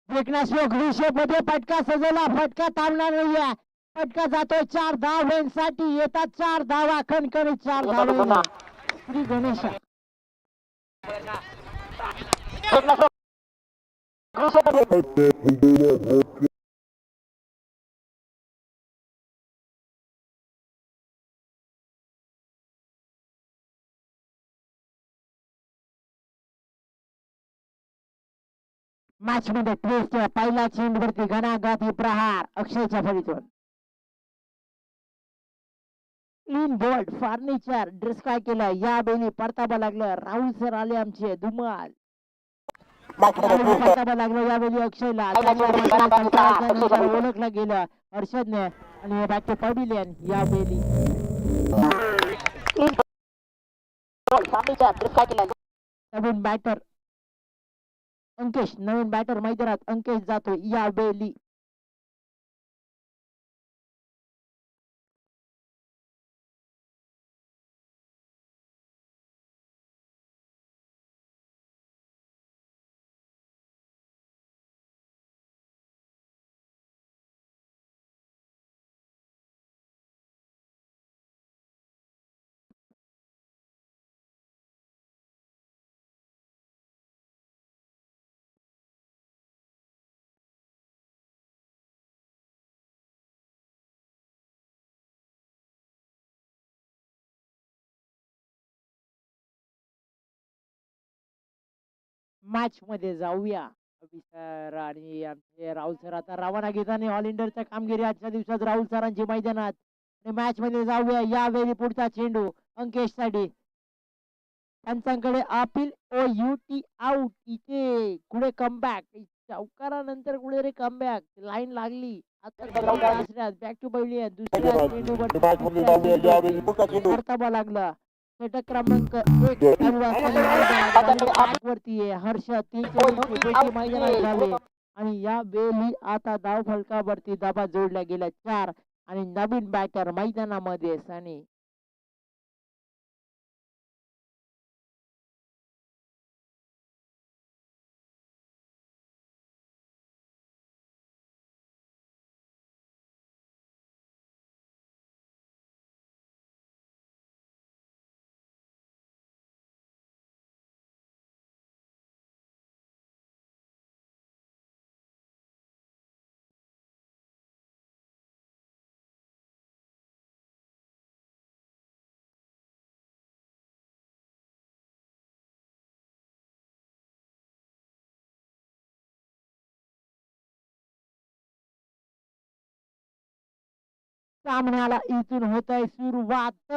एकनाथ मध्ये फटका सजवला, फटका थांबणार नाहीये, फटका जातोय 4 धावांसाठी, येतात 4 धावा, खणखणीत 4 धावा. श्री गणेश मॅच मध्ये ट्विस्ट, पहिला चेंडूवरती घणाघाती प्रहार अक्षयच्या फळीतून. क्लीन बोल्ड फर्निचर ड्रेस काय केलं या बेली परताबा लागलं, राहुल सर आले आमचे धुमाल. परताबा लागलं यावेळी अक्षयला, ओळखलं गेलं हर्षदने आणि बॅक टू पॅव्हिलियन या बेली. नवीन बॅटर अंकेश, नवीन बॅटर मैदानात अंकेश जातो या बेली. मॅच मध्ये जाऊया. सर आणि आमचे राहुल सर आता रवाना घेताना ऑल इंडियाच्या कामगिरी आजच्या दिवसात राहुल सरांची मैदानात. मॅच मध्ये जाऊया यावेळी पुढचा चेंडू अंकेश साठी, त्यांच्याकडे appeal O U T out. इथे पुढे कमबॅक, चौकारानंतर कुठे रे कमबॅक, लाईन लागली आता बॅक टू पॅव्हिलियन. दुसऱ्या चेंडू परताबा लागला, षटक क्रमांक 1 वरती आहे हर्ष. 3 मैदानात झाले आणि या बेली आता धाव फलकावरती धाबा जोडल्या गेल्या 4 आणि नवीन बॅटर मैदानामध्ये सनी. सामन्याला इथून होत आहे सुरुवात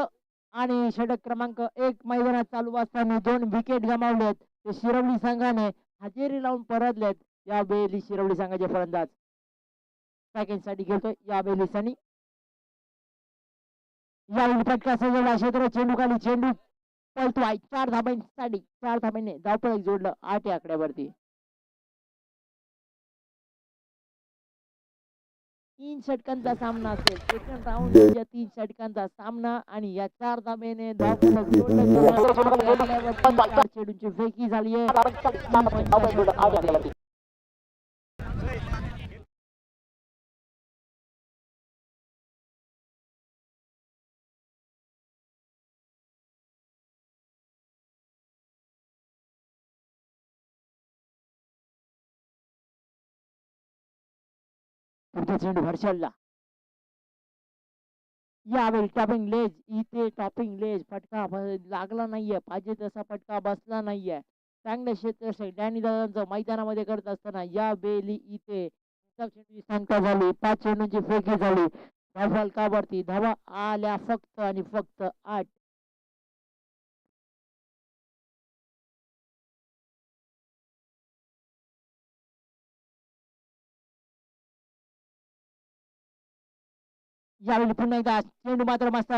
आणि षटक क्रमांक 1 मैदानात चालू असताना 2 विकेट गमावलेत. ते शिरवली संघाने हजेरी लावून परतलेत. या बेली शिरवली संघाचे फलंदाज सेकंड साठी खेळतोय या बेली सनी. यावेळी फटका सजवला, क्षेत्र चेंडू खाली, चेंडू पळतोय 4 धाब्यांसाठी, 4 धाब्याने धावपळ जोडलं 8 आकड्यावरती. 3 षटकांचा सामना असेल, सेकंड राऊंड या 3 षटकांचा सामना आणि या 4 धाब्याने चेंडूची फेकी झाली आहे. पुढचा चेंडू हर्षलला, यावेळी टॉपिंग लेज, इथे टॉपिंग लेज फटका लागला नाहीये, पाहिजे तसा फटका बसला नाहीये. चांगले क्षेत्र डॅनी दादांचं मैदानामध्ये करत असताना या बेली इथे संख्या झाली, 5 चेंडूंची फेकी झाली, फलकावरती धावा आल्या फक्त आणि फक्त 8. यावेळी पुन्हा एकदा चेंडू मात्र मस्त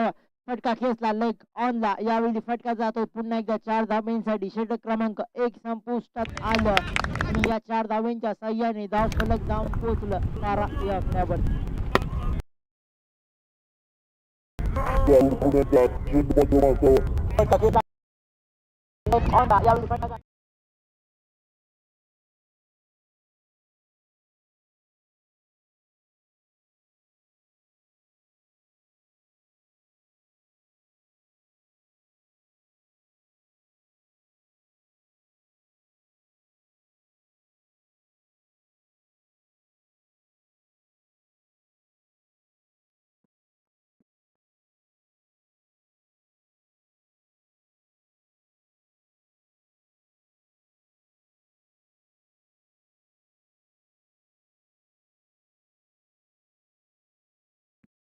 फटका खेचला लेग ऑनला. यावेळी फटका जातो पुन्हा एकदा 4 धावांसाठी. षटक क्रमांक 1 संपुष्टात आलं आणि या 4 धावांच्या साह्याने धाव फलक जाऊन पोहोचलं 12 या आकड्यावर.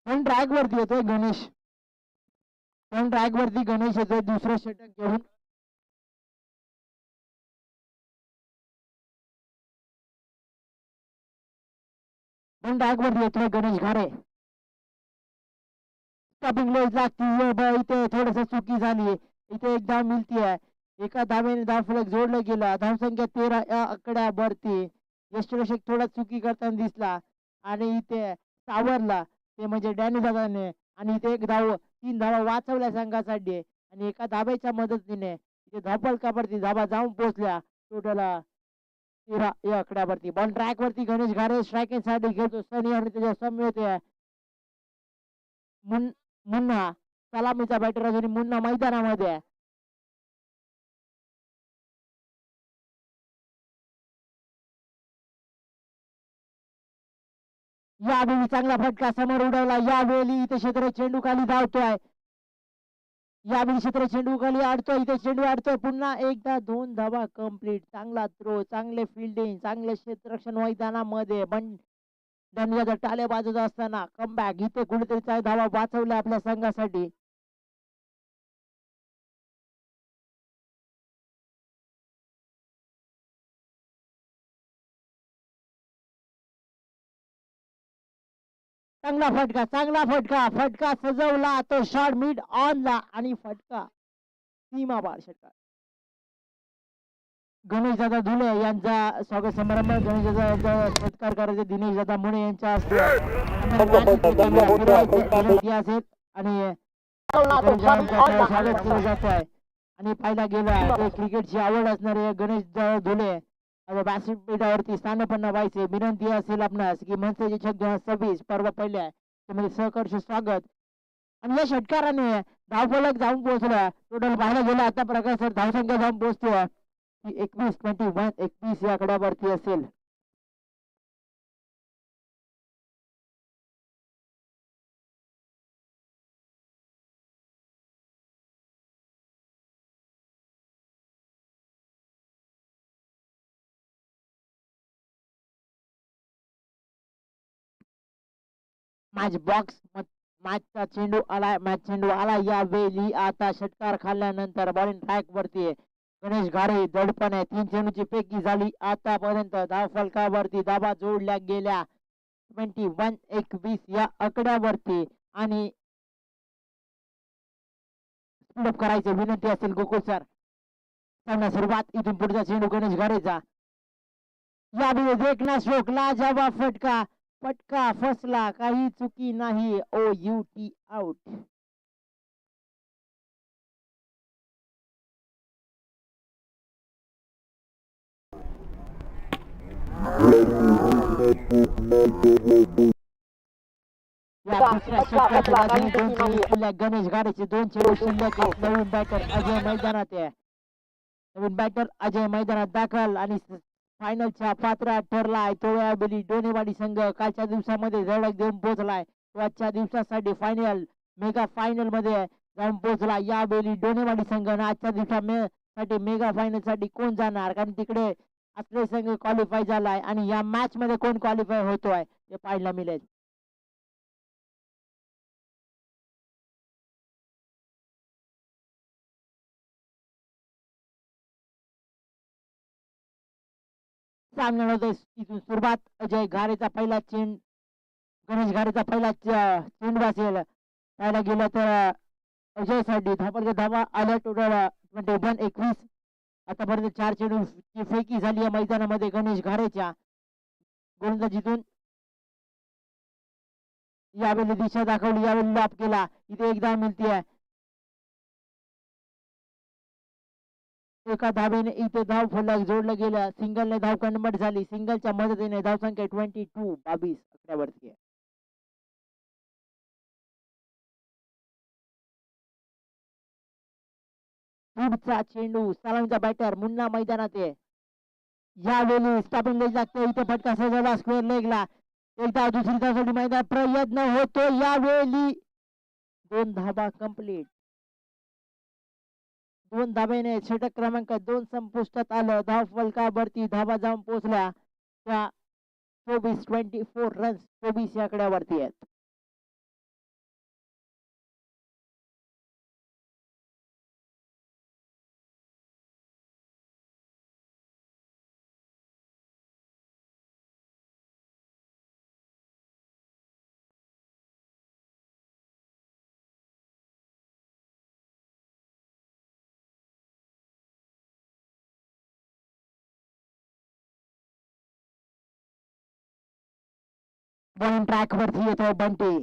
पण ट्रॅक वरती येतोय गणेश, पण ट्रॅक वरती गणेश येतोय दुसरं षटक घेऊन. पण ट्रॅक वरती येतोय गणेश घारे. स्टॉपिंग लेज लागती, इथे थोडस चुकी झाली, इथे एक धाव मिळतीये. एका धावेने धाव फलक जोडलं गेलं. धावसंख्या 13 या आकड्यावरती. यष्टीरक्षक थोडा चुकी करताना दिसला आणि इथे सावरला ते म्हणजे डॅनी दादाने, आणि इथे एक धाव, 3 धावा वाचवल्या संघासाठी आणि एका धाब्याच्या मदतीने इथे धावफलकावरती धाबा जाऊन पोहोचल्या. टोटल 13 या आकड्यावरती. बॉल ट्रॅक वरती गणेश घारे स्ट्रायकिंग साठी खेळतो. सनी आणि त्याच्या समवेत मुन्ना, सलामीचा बॅटर अजून मुन्ना मैदानामध्ये आहे. यावेळी चांगला फटका समोर उडवला. यावेळी इथे क्षेत्र चेंडू खाली धावतोय. यावेळी क्षेत्र चेंडू खाली अडतोय. इथे चेंडू अडतोय. पुन्हा एकदा 2 धावा कंप्लीट. चांगला थ्रो, चांगले फिल्डिंग, चांगले क्षेत्ररक्षण मैदानामध्ये. पण धन्यवाद टाळे बाजूत असताना कमबॅक इथे कुठेतरी धावा वाचवल्या आपल्या संघासाठी. चांगला फटका, चांगला फटका, फटका सजवला तो शॉर्ट मिड ऑनला आणि फटका सीमापार षटकार. गणेश दादा धुले यांचा स्वागत समारंभ. गणेश दादा यांचा सत्कार करायचे दिनेश दादा मुळे यांच्या हस्ते असेल आणि स्वागत केलं जात आहे. आणि पाहिला गेला क्रिकेटची आवड असणारे गणेश दादा धुले व्यासपीठावरती स्थानपन्न व्हायचे. विनंती असेल आपणास की मनसेचे छक 2026 पर्व पहिल्या त्यामध्ये सहर्ष स्वागत. आणि या षटकाराने धावफलक जाऊन पोहोचला. टोटल पाहायला गेला आता प्रकाश धावसंख्या जाऊन पोहोचतोय 21 या आकड्यावरती असेल. मॅच बॉक्स मॅचचा चेंडू आला, मॅच चेंडू आला. यावेळी आता षटकार खाल्ल्यानंतर बॉलिंग ट्रॅक वरती गणेश घारे दडपण आहे. 3 चेंडूची पैकी झाली आतापर्यंत. धाव फलकावरती धाबा जोडल्या गेल्या 21 या आकड्यावरती. आणि स्पीडअप करायचे विनंती असेल गोकुळ सर. चांगला सुरुवात इथून पुढचा चेंडू गणेश घारेचा. यावेळी देखना स्ट्रोक लाजवाब फटका, फटका फसला, काही चुकी नाही. OUT out. गणेश घारेचे 2 चेंडू शिल्लक. नवीन बॅटर अजय मैदानात आहे. नवीन बॅटर अजय मैदानात दाखल आणि फायनलच्या पात्र ठरलाय. तो यावेळी डोनेवाडी संघ कालच्या दिवसामध्ये धडक देऊन पोहोचलाय. तो आजच्या दिवसासाठी फायनल मेगा फायनल मध्ये जाऊन पोहोचला. यावेळी डोनेवाडी संघ आजच्या दिवसासाठी मेगा फायनल साठी कोण जाणार, कारण तिकडे असले संघ क्वालिफाय झालाय आणि या मॅच मध्ये कोण क्वालिफाय होतोय ते पाहायला मिळेल. सामन्यामध्ये इथून सुरुवात. अजय घारेचा पहिला चेंड, गणेश घारेचा पहिला चेंडू असेल. पाहायला गेलं तर अजय साठी धावा आल्या टोटल 21. आतापर्यंत 4 चेंडूची फेकी झाली या मैदानामध्ये गणेश घारेच्या. गोलंदाजीतून यावेळी दिशा दाखवली, यावेळी लॉप केला. इथे एकदा मिळतीये. एका धावेने इथे धाव फलक जोडलं गेलं. सिंगलने धाव कन्वर्ट झाली. सिंगलच्या मदतीने धावसंख्या 22 आकड्यावरती आहे. पुढचा चेंडू सलामीचा बॅटर मुन्ना मैदानात आहे. यावेळी स्टॉपिंग लेग लागते. इथे फटका सजवला स्क्वेअर लेगला. एकदा दुसरी धावसाठी मैदान प्रयत्न होतो. यावेळी 2 धाबा कंप्लीट. 2 धाब्याने षटक क्रमांक 2 संपुष्टात आलं. धाव फलकावरती धाबा जाऊन पोहोचल्या. त्या 24 रन्स 24 या आकड्यावरती आहेत. बॉलिंग ट्रॅक वरती येतो बंटी.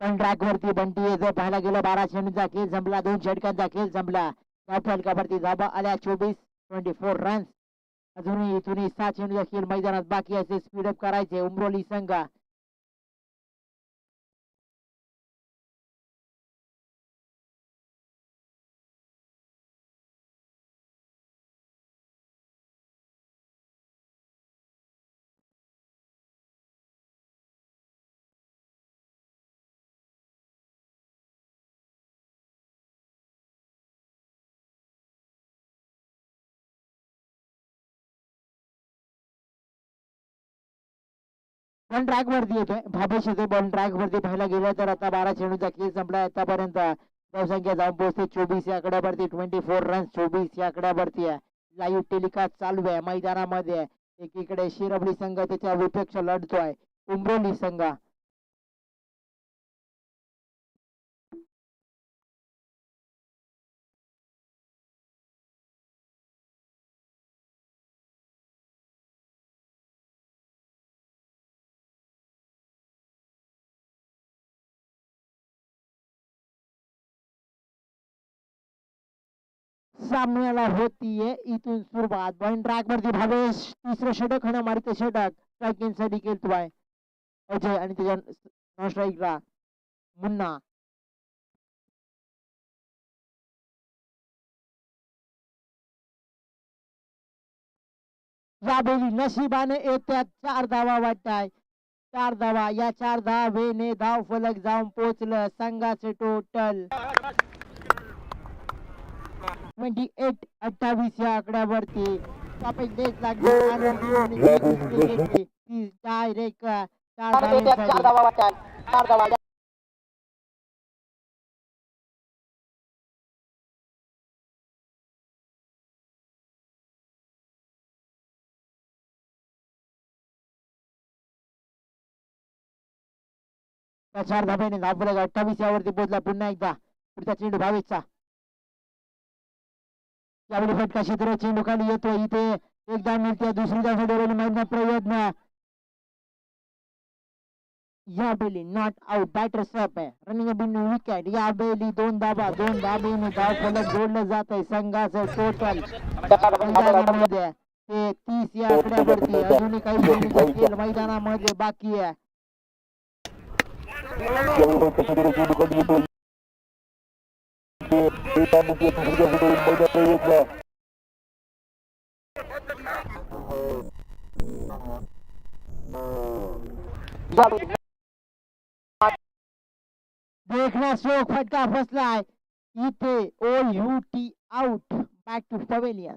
पण ट्रॅक वरती बंटी येतो. पाहायला गेलं 12 चेंडूचा खेळ संपला, 2 षटकांचा खेळ संपला. या फलकावरती धाबा आल्या 24 रन्स. अजूनही इथूनही 6 चेंडूचा खेळ मैदानात बाकी असे स्पीडअप करायचे उमरोली संघ. बॉल ट्रॅक वरती येतोय, भावेश येतोय बॉल ट्रॅक वरती. पाहायला गेलं तर आता 12 चेंडूचा खेळ संपला. आतापर्यंत धावसंख्या जाऊन पोहोचते 24 या आकड्यावरती. 24 रन 24 या आकड्यावरती आहे. लाईव्ह टेलिकास्ट चालू आहे मैदानामध्ये. एकीकडे शिरवली संघ त्याच्या विपक्ष लढतोय उमरोली संघ. सामन्याला होतीये इथून सुरुवात. बॉल ट्रॅक वरती भावेश तिसरं षटक हाणामारीचं षटक स्ट्रायकिंग साठी खेळतोय अजय आणि त्याच्या नॉन स्ट्राईकला मुन्ना. यावेळी नशिबाने येत्या 4 धावा वाटताय. 4 धावा, या 4 धावेने धाव फलक जाऊन पोहोचलं संघाचे टोटल 28 या आकड्यावरती. डायरेक्ट 4 धावांसाठी. त्या 4 धाब्याने धाव फलक 28 यावरती पोहोचला. पुन्हा एकदा पुढचा चेंडू भावेशचा. यावेळी फटका क्षेत्र चेंडू खाली येतोय. इथे एकदा मिळते, दुसरी धाव मारण्याचा प्रयत्न. यावेळी नॉट आउट, बॅटर सप आहे. रनिंग बिन विकेट. यावेळी 2 धाबा, 2 धाबेने धाव फलक जोडलं जात आहे संघाचं टोटल मैदानामध्ये ते 30 या आकड्यावरती. अजूनही काही खेळ मैदानामध्ये बाकी आहे. देखना शोक फटका फसलाय इथे. OUT out. Back to pavilion.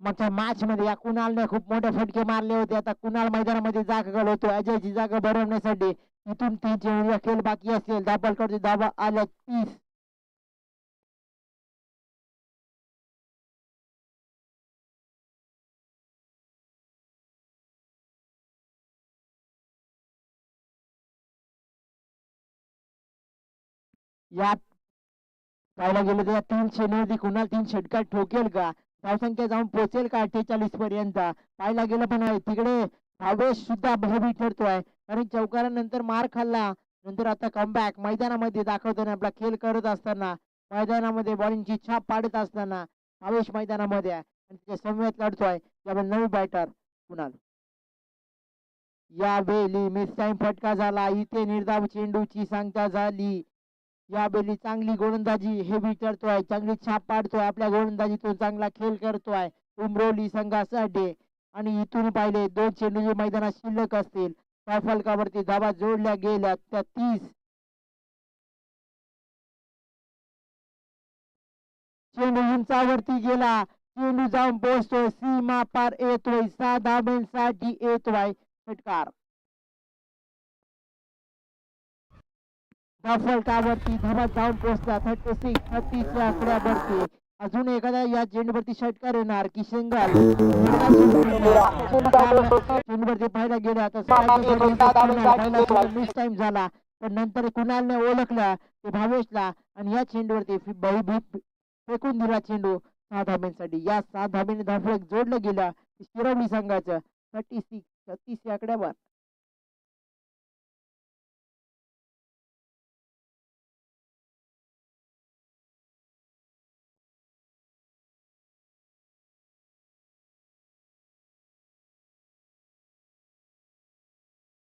मागच्या मॅच मध्ये या कुणालने खूप मोठे फटके मारले होते. आता कुणाल मैदानामध्ये जागा घालवतो अजयची जागा भरवण्यासाठी. इथून 3 चेंडूचा खेळ बाकी असेल. धाबा करतो, धाबा आल्या 30. यात पाहायला गेलं तर 3 चेंडूवरती कुणाल 3 षटकार ठोकेल का? धावसंख्या जाऊन पोहोचेल का 48 पर्यंत? पाहायला गेलं पण तिकडे भावेश सुद्धा भयभीत ठरतोय, कारण चौकारानंतर मार खाल्ला नंतर आता कमबॅक मैदानामध्ये दाखवताना आपला खेळ करत असताना, मैदानामध्ये बॉलिंगची छाप पाडत असताना भावेश मैदानामध्ये आणि त्याच्या समवेत लढतोय. त्यामुळे नवी बॅटर कुणाल. यावेळी मिस टाइम फटका झाला. इथे निर्धाव चेंडूची सांगता झाली. यावेळी चांगली गोलंदाजी हे विचारतोय, चांगली छाप पाडतोय, आपल्या गोलंदाजीतून चांगला खेळ करतोय उमरोली संघासाठी. आणि इथून पाहिले 2 चेंडू मैदानात शिल्लक असतील. त्या फलकावरती धावा जोडल्या गेल्या त्या 30. चेंडू उंचावरती गेला. चेंडू जाऊन पोहोचतोय सीमा पार येतोय. 6 धाब्यांसाठी येतोय फटकार. फलकावरती धावात जाऊन पोहोचला 36 च्या आकड्यावरती. अजून एखादा या चेंडूवरती षटकार येणार की सिंगल चेंडूवरती पाहायला गेला तर मिस टाइम झाला, पण नंतर कुणालने ओळखला ते भावेशला आणि या चेंडूवरती फेकून दिला चेंडू 6 धाब्यांसाठी. या 6 धाब्याने धावफलक जोडलं गेलं शिरवली संघाचं 36 या आकड्यावर.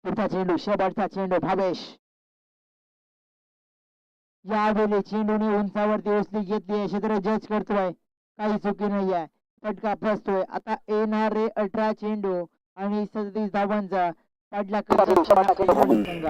पुढचा चेंडू शेवटचा चेंडू भावेश. यावेळी चेंडूने उंचावरती उचली घेतली आहे, क्षेत्र जज करतोय, काही चुकी नाहीये. फटका फसतोय. आता येणारे 18 चेंडू आणि 37 धावांचा पाडला करत संघ.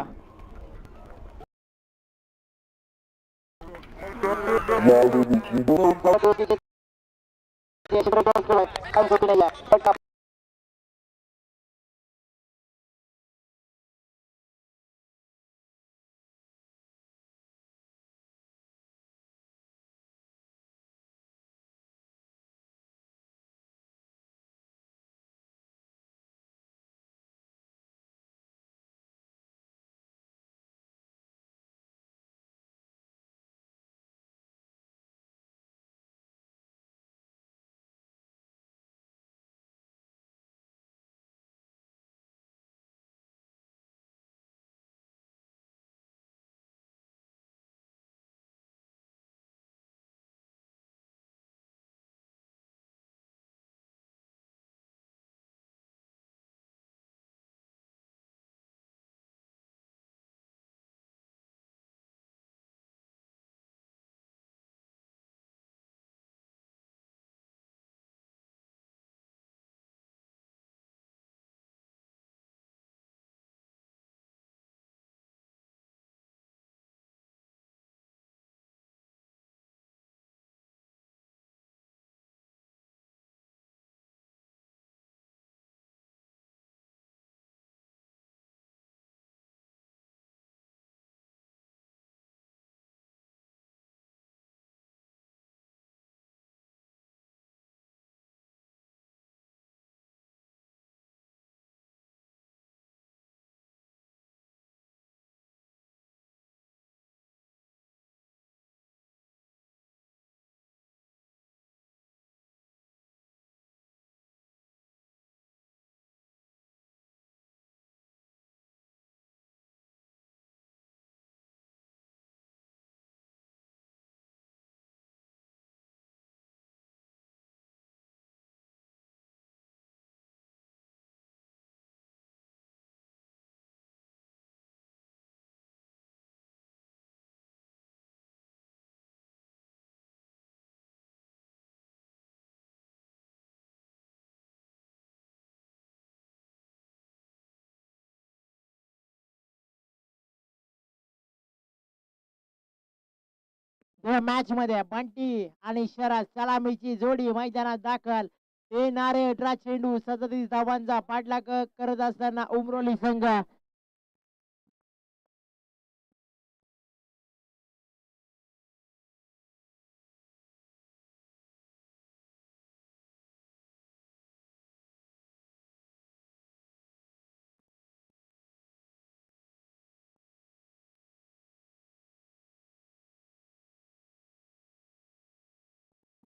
या मॅच मध्ये बंटी आणि शरद सलामीची जोडी मैदानात दाखल. येणारे 18 चेंडू 37 धावांचा पाठलाग करत असताना उमरोली संघ.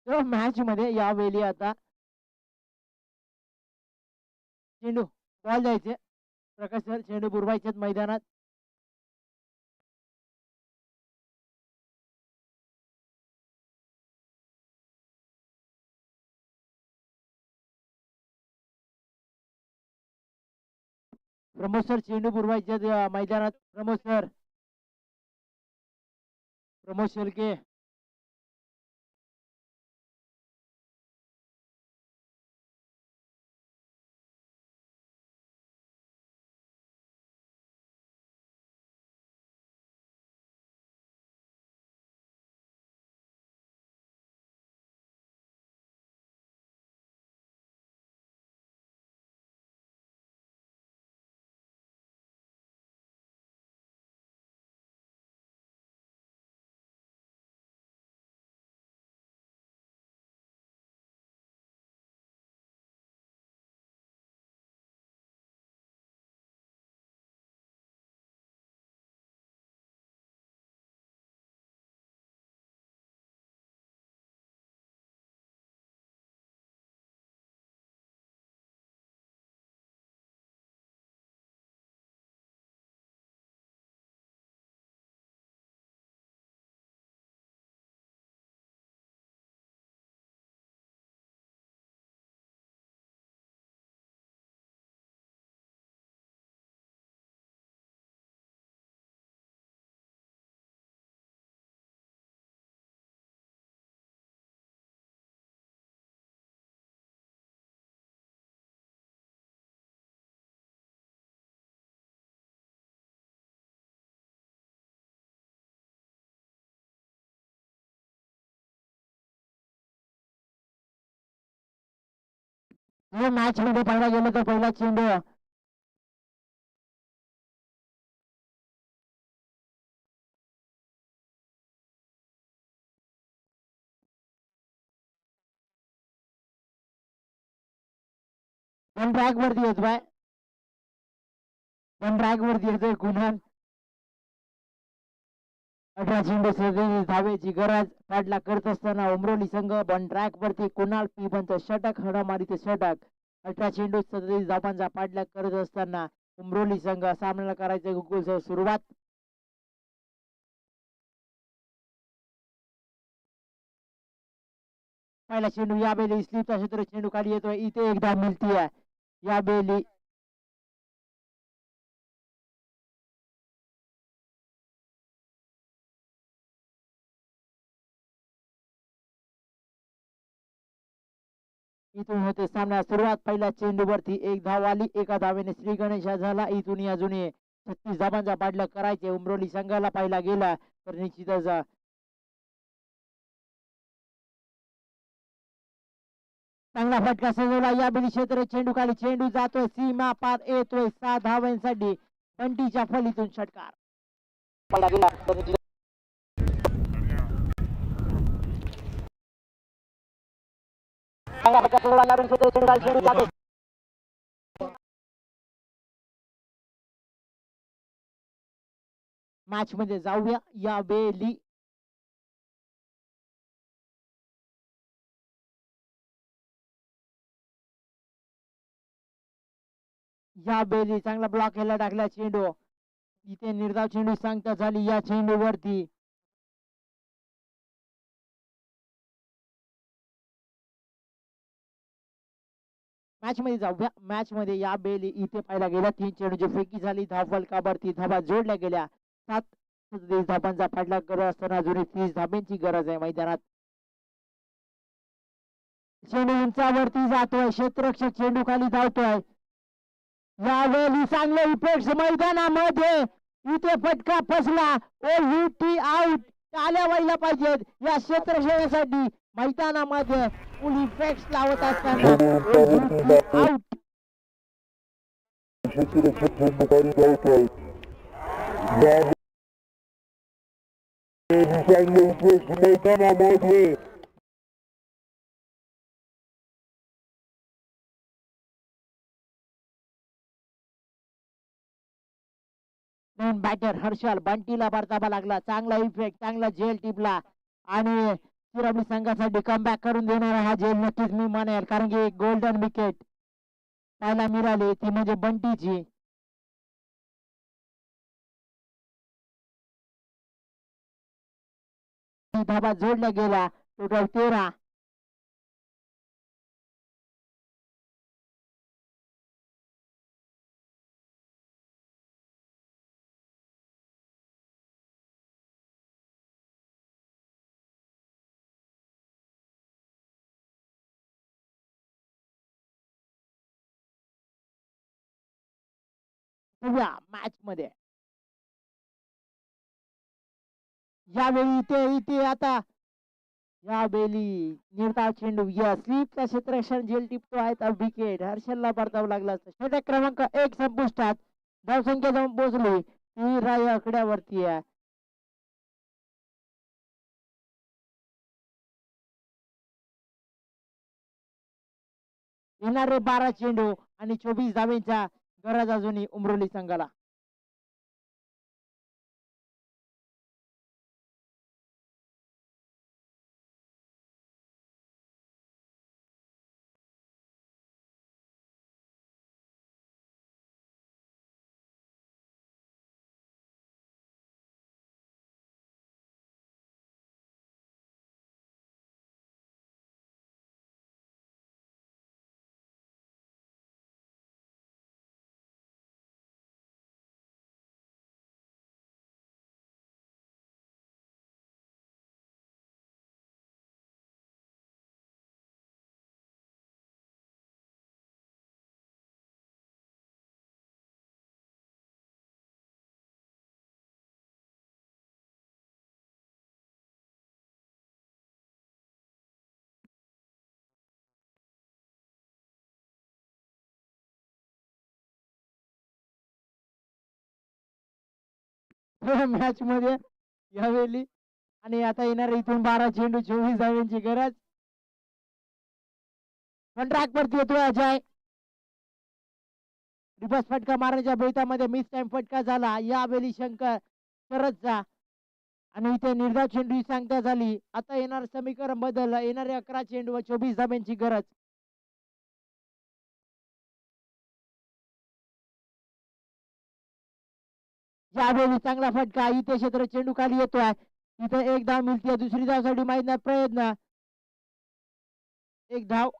मॅच मध्ये यावेळी आता चेंडू बॉल द्यायचे प्रकाश सर, चेंडू बुरवायचे मैदानात. प्रमोद सर चेंडू बुरवायचे मैदानात. प्रमोद सर, प्रमोद शेळके. हे मॅच मध्ये पाहायला गेलं तर पहिला चेंडू वन ट्रॅक वरती येतोय, वन ट्रॅक वरती येतोय कुणाल. 18 चेंडू 37 धावेची गरज पॅडला करत असताना उमरोली संघ वन ट्रॅक वरती कुणाल पिबनचं षटक हाणामारीचं षटक. 18 चेंडू 37 धावांचा पाठलाग करत असताना उमरोली संघ सामन्याला करायचं गुकुलसह सुरुवात. पहिला चेंडू या बेली स्लिपचा क्षेत्र चेंडू खाली येतोय, इथे एकदा मिळतीये या बेली. इथून होते सामना सुरुवात. पहिल्या चेंडूवरती एक धाव आली, एका धावेने श्री गणेश झाला. इथून अजून 36 धावांचा पाठलाग करायचे उमरोली संघाला. पाहिला गेला तर निश्चितच चांगला फटका सजवला या बेली क्षेत्र चेंडू खाली, चेंडू जातोय सीमा पार येतोय 6 धावांसाठी बंटीच्या फलीतून षटकार. पाहिला गेला तर चांगला फटका सजवला या बेली क्षेत्र चेंडू खाली, चेंडू जातोय. मॅच मध्ये जाऊया या बेली. या बेली चांगला ब्लॉक केला, टाकला चेंडू. इथे निर्धाव चेंडू सांगता झाली या चेंडूवरती. मॅच मध्ये जाऊया. मॅच मध्ये या बेली इथे पाहायला गेला 3 चेंडूची फेकी झाली, धाव फलकावरती धावा जोडल्या गेल्या. 7 धावांचा पाठलाग करत असताना अजून 30 धाब्यांची गरज आहे मैदानात. चेंडू उंचावरती जातोय, क्षेत्ररक्षक चेंडू खाली धावतोय. यावेळी चांगले इफेक्ट मैदानामध्ये, इथे फटका फसला. ओ आउट टाळ्या व्हायला पाहिजेत या क्षेत्ररक्षकासाठी. मैदानामध्ये फुल इफेक्ट लावत असताना आउट. क्षेत्ररक्षक चेंडू खाली धावतोय. चांगले इफेक्ट मैदानामध्ये. नवीन बॅटर हर्षल बंटीला परतावा लागला. चांगला इफेक्ट, चांगला झेल टिपला आणि चिरवली संघासाठी कमबॅक करून देणारा हा झेल नक्कीच मी मानेल, कारण की गोल्डन विकेट पाहायला मिळाली ती म्हणजे बंटीची. धाबा जोडल्या गेला, टोटल 13. मॅच मध्ये यावेळी इथे आता यावेळी निर्धाव चेंडू या स्लीपचा क्षेत्ररक्षण झेल टिपतो आहे तर विकेट हर्षलला परतावा लागला असता. षटक क्रमांक 1 संपुष्टात. धावसंख्या जाऊन पोहोचली 13 आकड्यावरती आहे. येणारे 12 चेंडू आणि 24 धावेंच्या गरज अजूनही उमरोली संघाला. मॅच मध्ये यावेळी. आणि आता येणार इथून 12 चेंडू 24 धावांची गरज. पण ट्रॅक वरती येतोय अजय. रिवर्स फटका मारण्याच्या बेतामध्ये मिस टाइम फटका झाला यावेळी शंकर शरदचा. आणि इथे निर्धाव चेंडू ही सांगता झाली. आता येणार समीकरण बदल. येणारे 11 चेंडू व 24 धाब्यांची गरज. यावेळी चांगला फटका. इथे क्षेत्र चेंडू खाली येतोय. इथे एक धाव मिळते. दुसरी धावसाठी माहीत नाही प्रयत्न. एक धाव.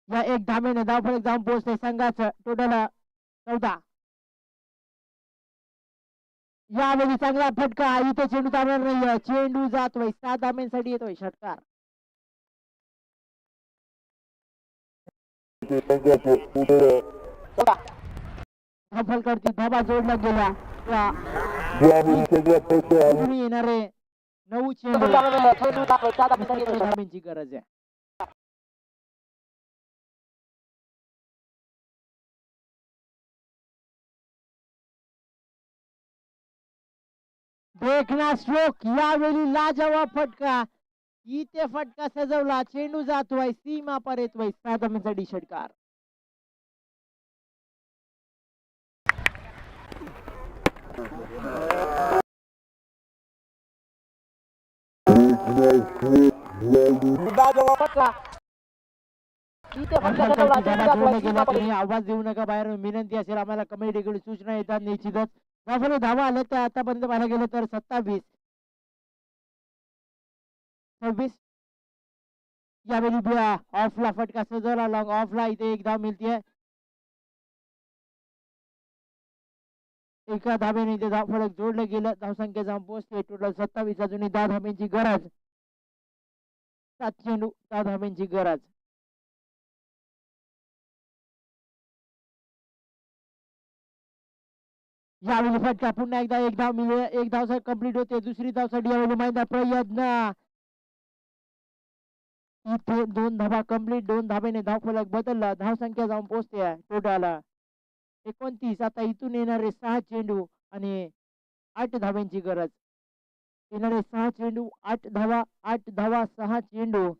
या एक धावेने धावफलक जाऊन पोहोचते संघाचं. टोटल 14. यावेळी चांगला फटका. इथे चेंडू थांबणार नाही. चेंडू जातोय 7 धाब्यांसाठी येतोय षटकार. धावफलकावरती धाबा जोडला गेला. येणारे 9 चेंडू धाब्यांची गरज आहे. देखना स्ट्रोक. यावेळी लाजवाब फटका. इथे फटका सजवला. चेंडू जातोय सीमा पर येतोय 7 धाब्यांसाठी षटकार. आवाज देऊ नका बाहेर. विनंती असेल आम्हाला कमिटीकडे सूचना येतात निश्चितच. धावा आल्या तर आतापर्यंत पाहायला गेलं तर 27 26. यावेळी ऑफला फटका सजवला. लॉंग ऑफला. इथे एक धाव मिळते. एका धाब्याने इथे धाव फलक जोडलं गेलं. धावसंख्या जाऊन पोहोचते टोटल 27. अजूनही 10 धाब्यांची गरज. 7 चेंडू 10 धाब्यांची गरज. यावेळी फटका. पुन्हा एकदा एक धाव मिळेल. एक धाव कंप्लीट होते. दुसरी धावसाठी यावेळी मैदान प्रयत्न. इथे 2 धाबा कंप्लीट. 2 धाब्याने धाव फलक बदलला. धावसंख्या जाऊन पोहोचते टोटल 29. आता इथून येणारे 6 चेंडू आणि 8 धाब्यांची गरज. येणारे 6 चेंडू 8 धावा. 8 धावा 6 चेंडू.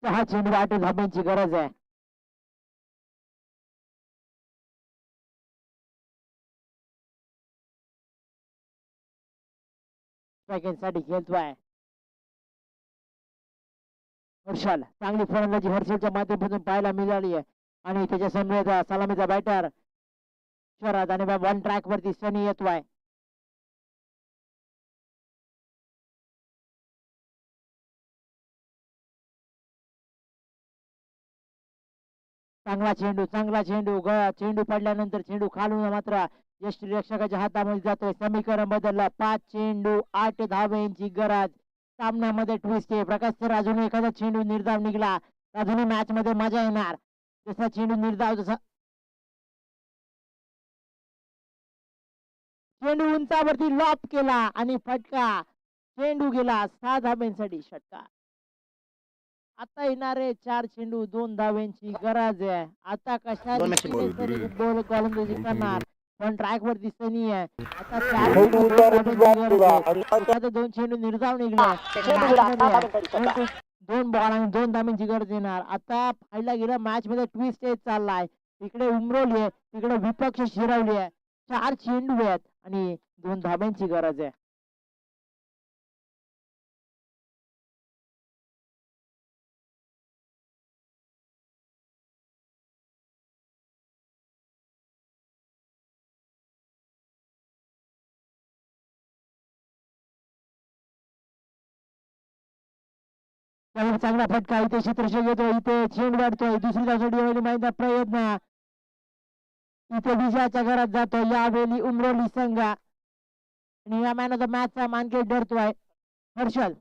सहा चेंडू 8 धाब्यांची गरज आहे. सेकंड साठी खेळतोय हर्षल. चांगली फलंदाजी हर्षलच्या माध्यमातून पाहायला मिळाली आहे. आणि त्याच्या समोर सलामीचा बॅटर शरद. आणि वन ट्रॅक वरती सनी येतोय. चांगला चेंडू. चांगला चेंडू. चेंडू पडल्यानंतर चेंडू खालून मात्र यष्टीरक्षकाच्या हातामध्ये जातोय. समीकरण बदललं. 5 चेंडू 8 धाब्यांची गरज. सामन्यामध्ये ट्विस्ट आहे. प्रकाश सर अजून एखादा चेंडू निर्धाव निघाला अजूनही मॅच मध्ये मजा येणार. जसा चेंडू निर्धाव जसा चेंडू उंचावरती लॉप केला आणि फटका. चेंडू गेला 6 धाब्यांसाठी षटकार. आता येणारे 4 चेंडू 2 धाब्यांची गरज आहे. आता कशा बॉल गोलंदाजी करणार. पण ट्रॅक वरती सनी आहे. आता 4 चेंडू 2 धाब्यांची गरज आहे. आता 2 चेंडू निर्धाव निघला. 2 बॉल आणि 2 धाब्यांची गरज येणार. आता पाहायला गेलं मॅच मध्ये ट्विस्ट येत चाललाय. इकडे उमरवली आहे. तिकडे विपक्ष शिरवली आहे. 4 चेंडू आहेत आणि 2 धाब्यांची गरज आहे. त्यावेळी चांगला फटका इथे क्षेत्रक्षक येतो इथे चेंड वाढतोय दुसरी धावसाठी माहिती प्रयत्न इथे विजयाच्या घरात जातो यावेळी उमरोली संघ आणि या मॅन ऑफ द मॅचचा मानकरी ठरतोय हर्षल